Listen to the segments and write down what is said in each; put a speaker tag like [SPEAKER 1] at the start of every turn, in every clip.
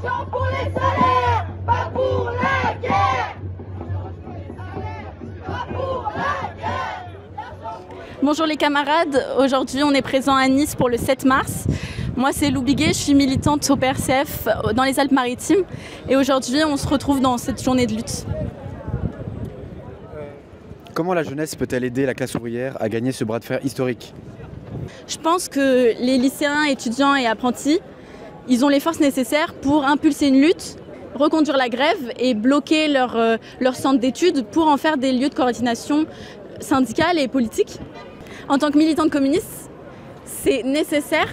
[SPEAKER 1] L'argent pour les salaires, pas pour la guerre. Pas pour la guerre.
[SPEAKER 2] Bonjour les camarades, aujourd'hui on est présent à Nice pour le 7 mars. Moi c'est Lou Biguet, je suis militante au PRCF dans les Alpes-Maritimes et aujourd'hui on se retrouve dans cette journée de lutte.
[SPEAKER 3] Comment la jeunesse peut-elle aider la classe ouvrière à gagner ce bras de fer historique ?
[SPEAKER 2] Je pense que les lycéens, étudiants et apprentis, ils ont les forces nécessaires pour impulser une lutte, reconduire la grève et bloquer leur centre d'études pour en faire des lieux de coordination syndicale et politique. En tant que militante communiste, c'est nécessaire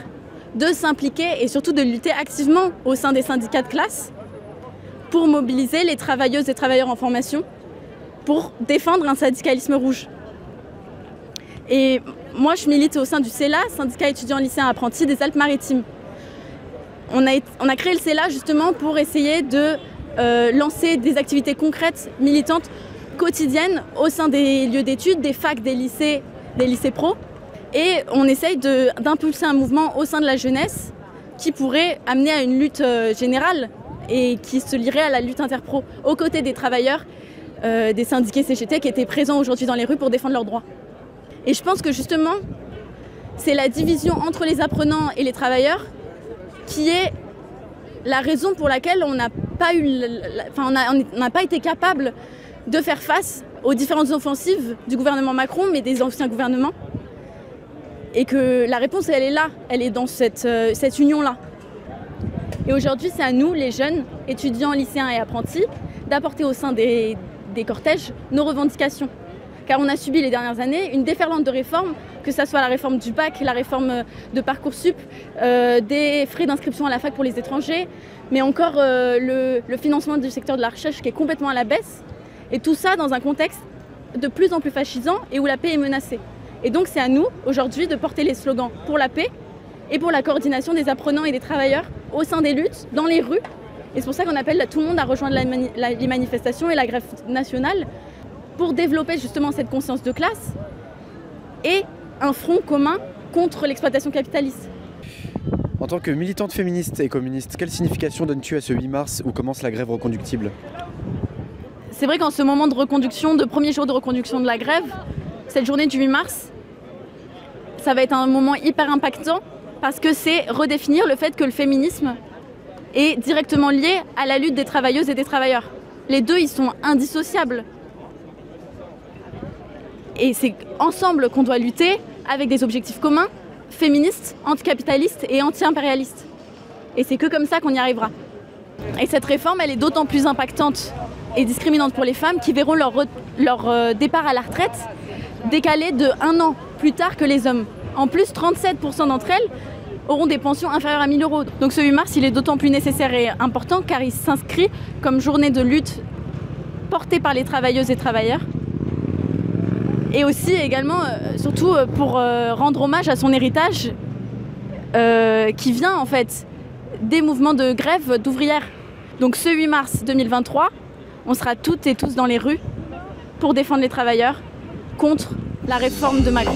[SPEAKER 2] de s'impliquer et surtout de lutter activement au sein des syndicats de classe pour mobiliser les travailleuses et travailleurs en formation pour défendre un syndicalisme rouge. Et moi, je milite au sein du CELA, syndicat étudiant lycéen apprentis des Alpes-Maritimes. On a créé le CELA justement pour essayer de lancer des activités concrètes, militantes, quotidiennes au sein des lieux d'études, des facs, des lycées pro. Et on essaye d'impulser un mouvement au sein de la jeunesse qui pourrait amener à une lutte générale et qui se lierait à la lutte interpro, aux côtés des travailleurs, des syndiqués CGT qui étaient présents aujourd'hui dans les rues pour défendre leurs droits. Et je pense que justement, c'est la division entre les apprenants et les travailleurs qui est la raison pour laquelle on n'a pas été capable de faire face aux différentes offensives du gouvernement Macron, mais des anciens gouvernements. Et que la réponse, elle est là, elle est dans cette union-là. Et aujourd'hui, c'est à nous, les jeunes, étudiants, lycéens et apprentis, d'apporter au sein des cortèges nos revendications. Car on a subi les dernières années une déferlante de réformes, que ce soit la réforme du bac, la réforme de Parcoursup, des frais d'inscription à la fac pour les étrangers, mais encore le financement du secteur de la recherche qui est complètement à la baisse. Et tout ça dans un contexte de plus en plus fascisant et où la paix est menacée. Et donc c'est à nous, aujourd'hui, de porter les slogans pour la paix et pour la coordination des apprenants et des travailleurs au sein des luttes, dans les rues. Et c'est pour ça qu'on appelle tout le monde à rejoindre les manifestations et la grève nationale, pour développer justement cette conscience de classe et un front commun contre l'exploitation capitaliste.
[SPEAKER 3] En tant que militante féministe et communiste, quelle signification donnes-tu à ce 8 mars où commence la grève reconductible ?
[SPEAKER 2] C'est vrai qu'en ce moment de reconduction, de premier jour de reconduction de la grève, cette journée du 8 mars, ça va être un moment hyper impactant parce que c'est redéfinir le fait que le féminisme est directement lié à la lutte des travailleuses et des travailleurs. Les deux, ils sont indissociables. Et c'est ensemble qu'on doit lutter avec des objectifs communs, féministes, anticapitalistes et anti-impérialistes. Et c'est que comme ça qu'on y arrivera. Et cette réforme, elle est d'autant plus impactante et discriminante pour les femmes qui verront leur départ à la retraite décalé de 1 an plus tard que les hommes. En plus, 37% d'entre elles auront des pensions inférieures à 1 000 €. Donc ce 8 mars, il est d'autant plus nécessaire et important car il s'inscrit comme journée de lutte portée par les travailleuses et travailleurs. Et aussi également, surtout pour rendre hommage à son héritage qui vient en fait des mouvements de grève d'ouvrières. Donc ce 8 mars 2023, on sera toutes et tous dans les rues pour défendre les travailleurs contre la réforme de Macron.